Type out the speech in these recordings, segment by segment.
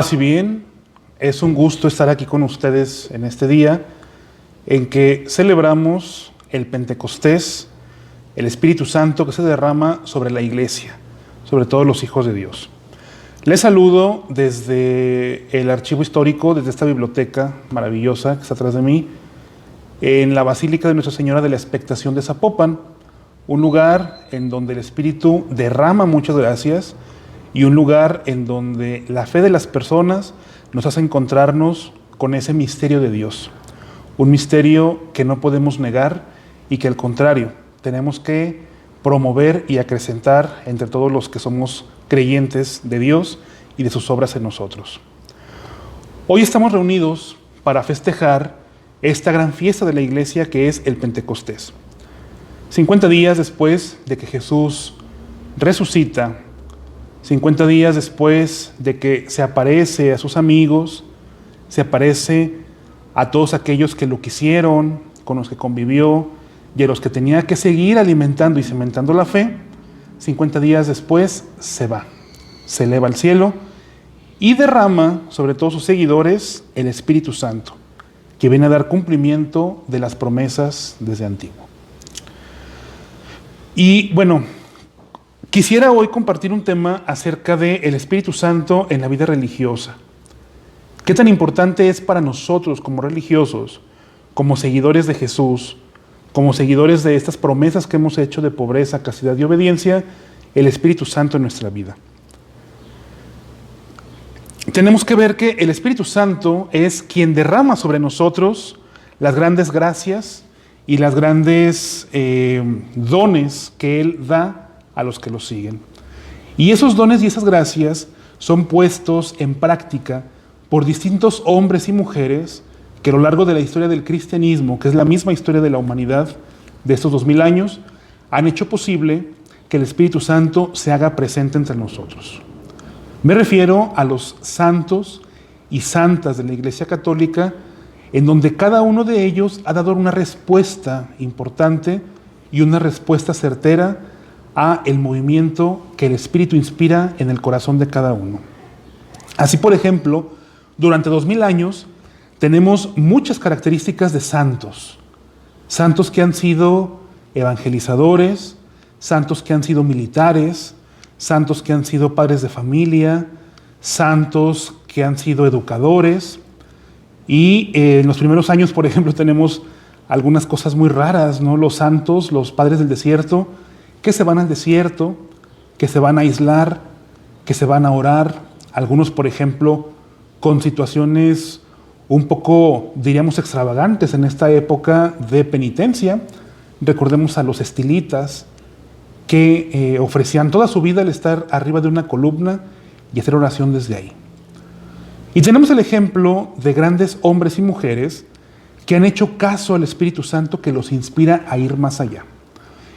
Paz y bien, es un gusto estar aquí con ustedes en este día en que celebramos el Pentecostés, el Espíritu Santo que se derrama sobre la iglesia, sobre todos los hijos de Dios. Les saludo desde el archivo histórico, desde esta biblioteca maravillosa que está atrás de mí, en la Basílica de Nuestra Señora de la Expectación de Zapopan, un lugar en donde el Espíritu derrama muchas gracias y un lugar en donde la fe de las personas nos hace encontrarnos con ese misterio de Dios. Un misterio que no podemos negar y que al contrario tenemos que promover y acrecentar entre todos los que somos creyentes de Dios y de sus obras en nosotros. Hoy estamos reunidos para festejar esta gran fiesta de la iglesia que es el Pentecostés. 50 días después de que Jesús resucita, 50 días después de que se aparece a sus amigos, se aparece a todos aquellos que lo quisieron, con los que convivió y a los que tenía que seguir alimentando y cimentando la fe, 50 días después se va, se eleva al cielo y derrama sobre todos sus seguidores el Espíritu Santo, que viene a dar cumplimiento de las promesas desde antiguo. Y bueno, quisiera hoy compartir un tema acerca del Espíritu Santo en la vida religiosa. ¿Qué tan importante es para nosotros como religiosos, como seguidores de Jesús, como seguidores de estas promesas que hemos hecho de pobreza, castidad y obediencia, el Espíritu Santo en nuestra vida? Tenemos que ver que el Espíritu Santo es quien derrama sobre nosotros las grandes gracias y las grandes dones que Él da a los que lo siguen. Y esos dones y esas gracias son puestos en práctica por distintos hombres y mujeres que a lo largo de la historia del cristianismo, que es la misma historia de la humanidad de estos 2000 años, han hecho posible que el Espíritu Santo se haga presente entre nosotros. Me refiero a los santos y santas de la Iglesia Católica, en donde cada uno de ellos ha dado una respuesta importante y una respuesta certera a el movimiento que el Espíritu inspira en el corazón de cada uno. Así, por ejemplo, durante 2000 años tenemos muchas características de santos. Santos que han sido evangelizadores, santos que han sido militares, santos que han sido padres de familia, santos que han sido educadores. Y en los primeros años, por ejemplo, tenemos algunas cosas muy raras, ¿no? Los santos, los padres del desierto, que se van al desierto, que se van a aislar, que se van a orar. Algunos, por ejemplo, con situaciones un poco, diríamos, extravagantes en esta época de penitencia. Recordemos a los estilitas, que ofrecían toda su vida el estar arriba de una columna y hacer oración desde ahí. Y tenemos el ejemplo de grandes hombres y mujeres que han hecho caso al Espíritu Santo que los inspira a ir más allá.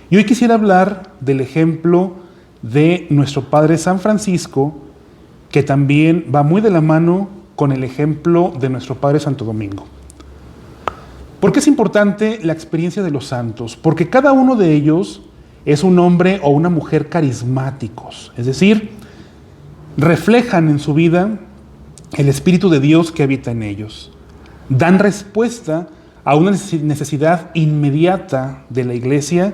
Y hoy quisiera hablar del ejemplo de nuestro Padre San Francisco, que también va muy de la mano con el ejemplo de nuestro Padre Santo Domingo. ¿Por qué es importante la experiencia de los santos? Porque cada uno de ellos es un hombre o una mujer carismáticos, es decir, reflejan en su vida el Espíritu de Dios que habita en ellos. Dan respuesta a una necesidad inmediata de la iglesia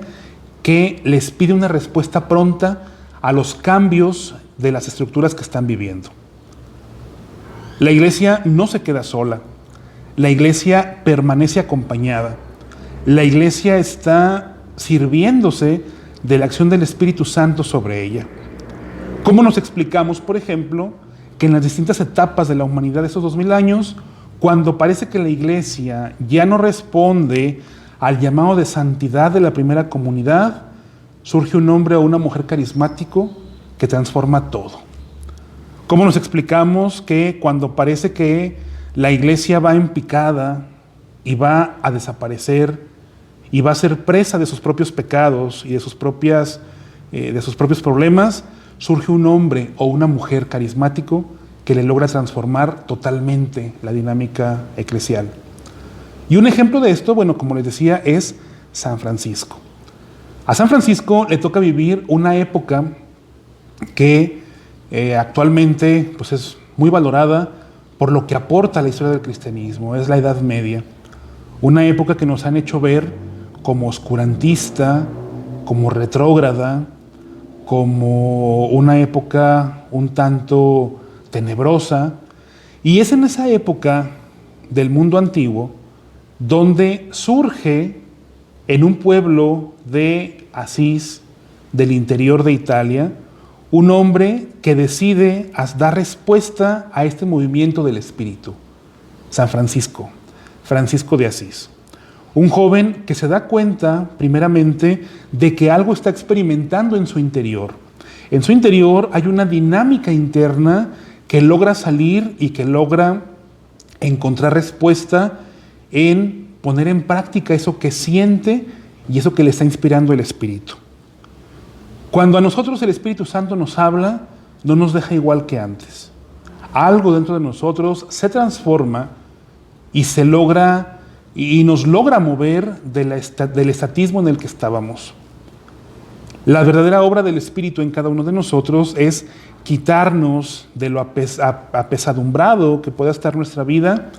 que les pide una respuesta pronta a los cambios de las estructuras que están viviendo. La iglesia no se queda sola, la iglesia permanece acompañada, la iglesia está sirviéndose de la acción del Espíritu Santo sobre ella. ¿Cómo nos explicamos, por ejemplo, que en las distintas etapas de la humanidad de esos 2000 años, cuando parece que la iglesia ya no responde al llamado de santidad de la primera comunidad, surge un hombre o una mujer carismático que transforma todo? ¿Cómo nos explicamos que cuando parece que la iglesia va en picada y va a desaparecer y va a ser presa de sus propios pecados y de sus propios problemas, surge un hombre o una mujer carismático que le logra transformar totalmente la dinámica eclesial? Y un ejemplo de esto, bueno, como les decía, es San Francisco. A San Francisco le toca vivir una época que actualmente pues es muy valorada por lo que aporta a la historia del cristianismo. Es la Edad Media, una época que nos han hecho ver como oscurantista, como retrógrada, como una época un tanto tenebrosa. Y es en esa época del mundo antiguo donde surge en un pueblo de Asís, del interior de Italia, un hombre que decide dar respuesta a este movimiento del Espíritu, San Francisco, Francisco de Asís. Un joven que se da cuenta, primeramente, de que algo está experimentando en su interior. En su interior hay una dinámica interna que logra salir y que logra encontrar respuesta en poner en práctica eso que siente y eso que le está inspirando el Espíritu. Cuando a nosotros el Espíritu Santo nos habla, no nos deja igual que antes. Algo dentro de nosotros se transforma y se logra y nos logra mover del estatismo en el que estábamos. La verdadera obra del Espíritu en cada uno de nosotros es quitarnos de lo apesadumbrado que pueda estar nuestra vida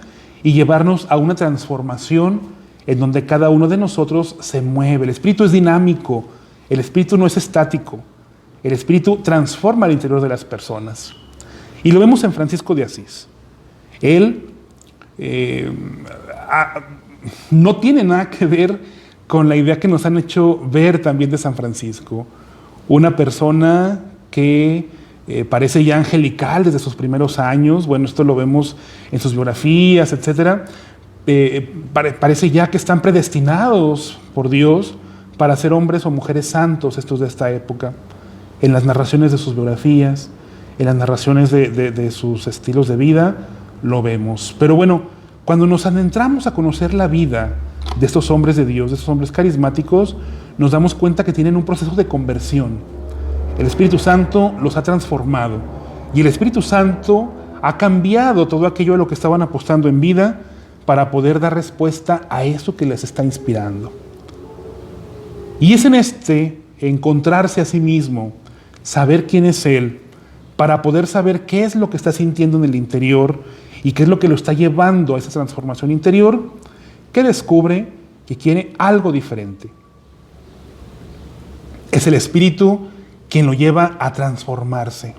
y llevarnos a una transformación en donde cada uno de nosotros se mueve. El Espíritu es dinámico, el Espíritu no es estático, el Espíritu transforma el interior de las personas. Y lo vemos en Francisco de Asís. Él no tiene nada que ver con la idea que nos han hecho ver también de San Francisco. Una persona que parece ya angelical desde sus primeros años. Bueno, esto lo vemos en sus biografías, etc. Parece ya que están predestinados por Dios para ser hombres o mujeres santos, estos de esta época. En las narraciones de sus biografías, en las narraciones de sus estilos de vida, lo vemos. Pero bueno, cuando nos adentramos a conocer la vida de estos hombres de Dios, de estos hombres carismáticos, nos damos cuenta que tienen un proceso de conversión. El Espíritu Santo los ha transformado y el Espíritu Santo ha cambiado todo aquello a lo que estaban apostando en vida para poder dar respuesta a eso que les está inspirando. Y es en encontrarse a sí mismo, saber quién es Él, para poder saber qué es lo que está sintiendo en el interior y qué es lo que lo está llevando a esa transformación interior, que descubre que quiere algo diferente. Es el Espíritu quien lo lleva a transformarse.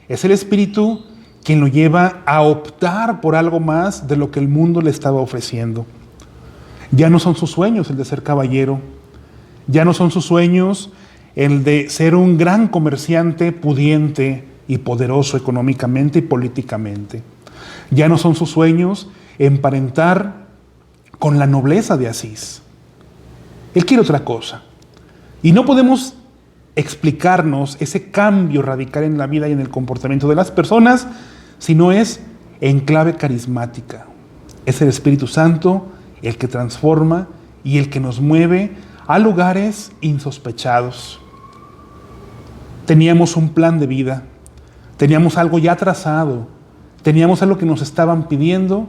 Es el Espíritu quien lo lleva a optar por algo más de lo que el mundo le estaba ofreciendo. Ya no son sus sueños el de ser caballero, ya no son sus sueños el de ser un gran comerciante pudiente y poderoso económicamente y políticamente. Ya no son sus sueños emparentar con la nobleza de Asís. Él quiere otra cosa. Y no podemos explicarnos ese cambio radical en la vida y en el comportamiento de las personas si no es en clave carismática. Es el Espíritu Santo el que transforma y el que nos mueve a lugares insospechados. Teníamos un plan de vida, teníamos algo ya trazado, teníamos algo que nos estaban pidiendo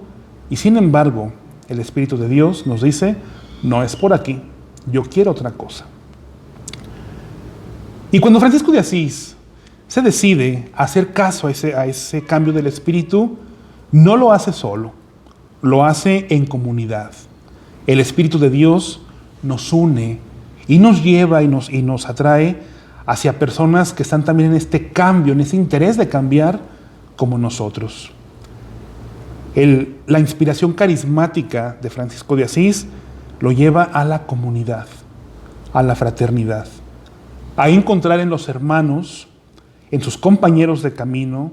y sin embargo el Espíritu de Dios nos dice, no es por aquí, yo quiero otra cosa. Y cuando Francisco de Asís se decide a hacer caso a ese cambio del Espíritu, no lo hace solo, lo hace en comunidad. El Espíritu de Dios nos une y nos lleva y nos atrae hacia personas que están también en este cambio, en ese interés de cambiar como nosotros. La inspiración carismática de Francisco de Asís lo lleva a la comunidad, a la fraternidad, a encontrar en los hermanos, en sus compañeros de camino,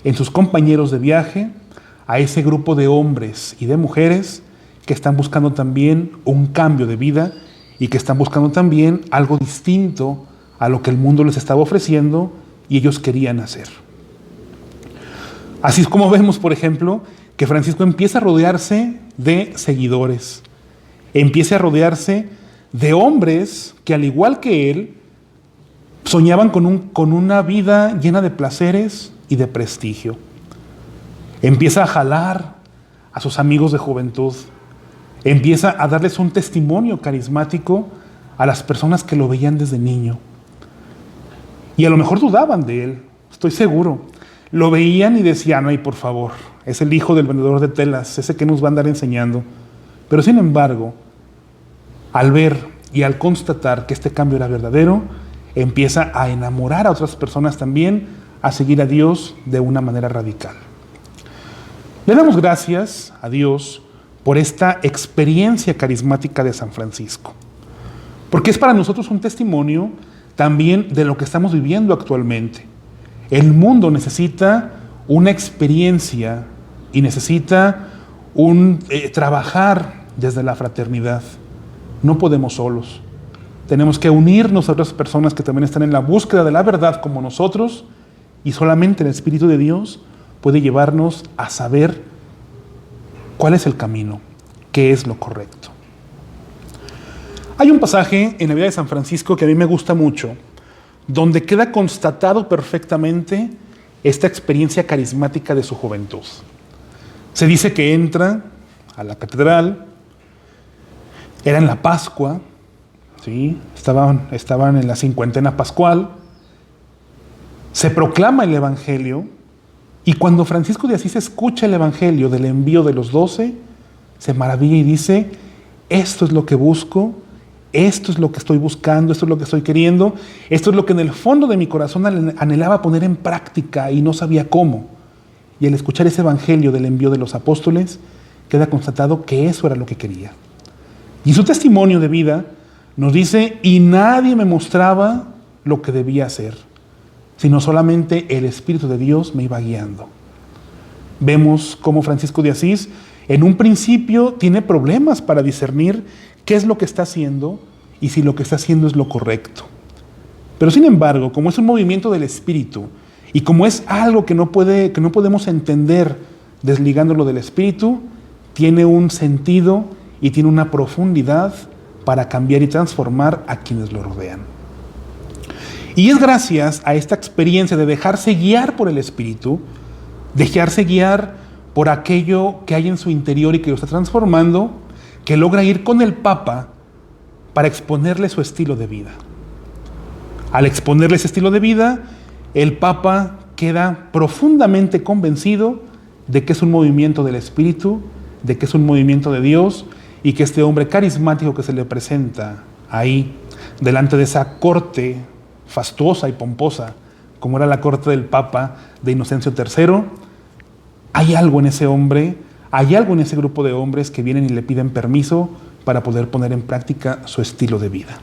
en sus compañeros de viaje, a ese grupo de hombres y de mujeres que están buscando también un cambio de vida y que están buscando también algo distinto a lo que el mundo les estaba ofreciendo y ellos querían hacer. Así es como vemos, por ejemplo, que Francisco empieza a rodearse de seguidores, empieza a rodearse de hombres que al igual que él, soñaban con una vida llena de placeres y de prestigio. Empieza a jalar a sus amigos de juventud, empieza a darles un testimonio carismático a las personas que lo veían desde niño. Y a lo mejor dudaban de él, estoy seguro, lo veían y decían, ay, por favor, es el hijo del vendedor de telas, ese que nos va a andar enseñando. Pero sin embargo, al ver y al constatar que este cambio era verdadero, empieza a enamorar a otras personas también, a seguir a Dios de una manera radical. Le damos gracias a Dios por esta experiencia carismática de San Francisco, porque es para nosotros un testimonio también de lo que estamos viviendo actualmente. El mundo necesita una experiencia y necesita trabajar desde la fraternidad. No podemos solos. Tenemos que unirnos a otras personas que también están en la búsqueda de la verdad como nosotros, y solamente el Espíritu de Dios puede llevarnos a saber cuál es el camino, qué es lo correcto. Hay un pasaje en la vida de San Francisco que a mí me gusta mucho, donde queda constatado perfectamente esta experiencia carismática de su juventud. Se dice que entra a la catedral, era en la Pascua, ¿sí? Estaban en la cincuentena pascual, se proclama el Evangelio, y cuando Francisco de Asís escucha el Evangelio del envío de los 12, se maravilla y dice, esto es lo que busco, esto es lo que estoy buscando, esto es lo que estoy queriendo, esto es lo que en el fondo de mi corazón anhelaba poner en práctica y no sabía cómo. Y al escuchar ese Evangelio del envío de los apóstoles, queda constatado que eso era lo que quería. Y su testimonio de vida nos dice, y nadie me mostraba lo que debía hacer, sino solamente el Espíritu de Dios me iba guiando. Vemos cómo Francisco de Asís en un principio tiene problemas para discernir qué es lo que está haciendo y si lo que está haciendo es lo correcto. Pero sin embargo, como es un movimiento del Espíritu y como es algo que no podemos entender desligándolo del Espíritu, tiene un sentido y tiene una profundidad para cambiar y transformar a quienes lo rodean. Y es gracias a esta experiencia de dejarse guiar por el Espíritu, dejarse guiar por aquello que hay en su interior y que lo está transformando, que logra ir con el Papa para exponerle su estilo de vida. Al exponerle ese estilo de vida, el Papa queda profundamente convencido de que es un movimiento del Espíritu, de que es un movimiento de Dios, y que este hombre carismático que se le presenta ahí, delante de esa corte fastuosa y pomposa, como era la corte del Papa de Inocencio III, hay algo en ese hombre, hay algo en ese grupo de hombres que vienen y le piden permiso para poder poner en práctica su estilo de vida.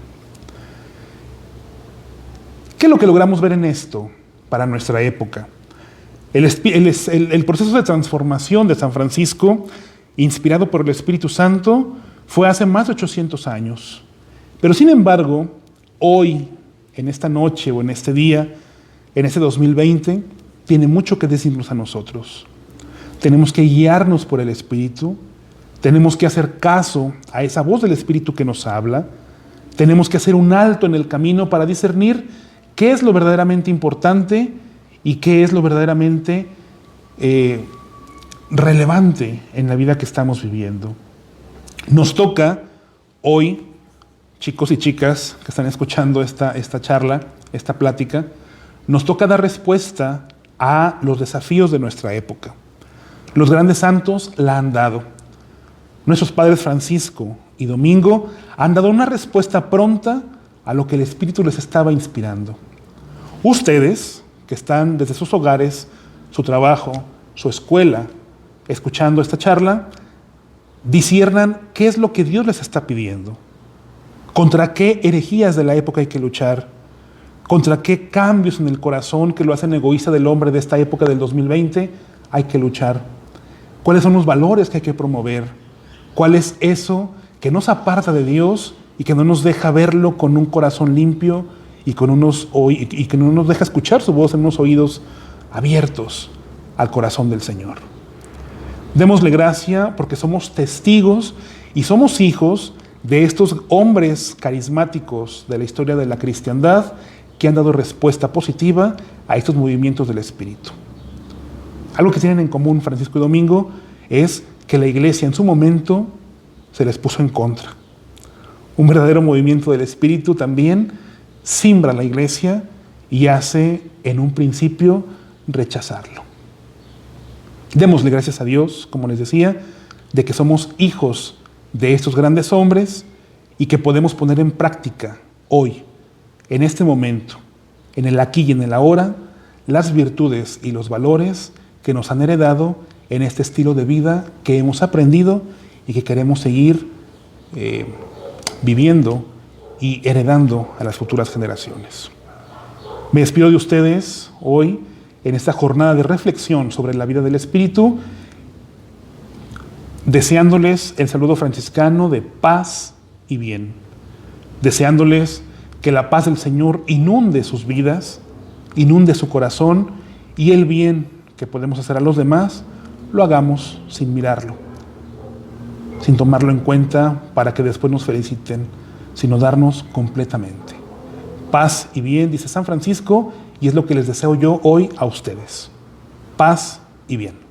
¿Qué es lo que logramos ver en esto para nuestra época? El proceso de transformación de San Francisco, inspirado por el Espíritu Santo, fue hace más de 800 años. Pero sin embargo, hoy, en esta noche o en este día, en este 2020, tiene mucho que decirnos a nosotros. Tenemos que guiarnos por el Espíritu, tenemos que hacer caso a esa voz del Espíritu que nos habla, tenemos que hacer un alto en el camino para discernir qué es lo verdaderamente importante y qué es lo verdaderamente relevante en la vida que estamos viviendo. Nos toca hoy, chicos y chicas que están escuchando esta charla, esta plática, nos toca dar respuesta a los desafíos de nuestra época. Los grandes santos la han dado. Nuestros padres Francisco y Domingo han dado una respuesta pronta a lo que el Espíritu les estaba inspirando. Ustedes, que están desde sus hogares, su trabajo, su escuela, escuchando esta charla, disciernan qué es lo que Dios les está pidiendo. ¿Contra qué herejías de la época hay que luchar? ¿Contra qué cambios en el corazón que lo hacen egoísta del hombre de esta época del 2020 hay que luchar? ¿Cuáles son los valores que hay que promover? ¿Cuál es eso que nos aparta de Dios y que no nos deja verlo con un corazón limpio y que no nos deja escuchar su voz en unos oídos abiertos al corazón del Señor? Démosle gracia porque somos testigos y somos hijos de estos hombres carismáticos de la historia de la cristiandad que han dado respuesta positiva a estos movimientos del Espíritu. Algo que tienen en común Francisco y Domingo es que la iglesia en su momento se les puso en contra. Un verdadero movimiento del Espíritu también simbra la iglesia y hace en un principio rechazarlo. Démosle gracias a Dios, como les decía, de que somos hijos de estos grandes hombres y que podemos poner en práctica hoy, en este momento, en el aquí y en el ahora, las virtudes y los valores que nos han heredado en este estilo de vida que hemos aprendido y que queremos seguir viviendo y heredando a las futuras generaciones. Me despido de ustedes hoy en esta jornada de reflexión sobre la vida del Espíritu, deseándoles el saludo franciscano de paz y bien, deseándoles que la paz del Señor inunde sus vidas, inunde su corazón, y el bien que podemos hacer a los demás lo hagamos sin mirarlo, sin tomarlo en cuenta para que después nos feliciten, sino darnos completamente. Paz y bien, dice San Francisco, y es lo que les deseo yo hoy a ustedes. Paz y bien.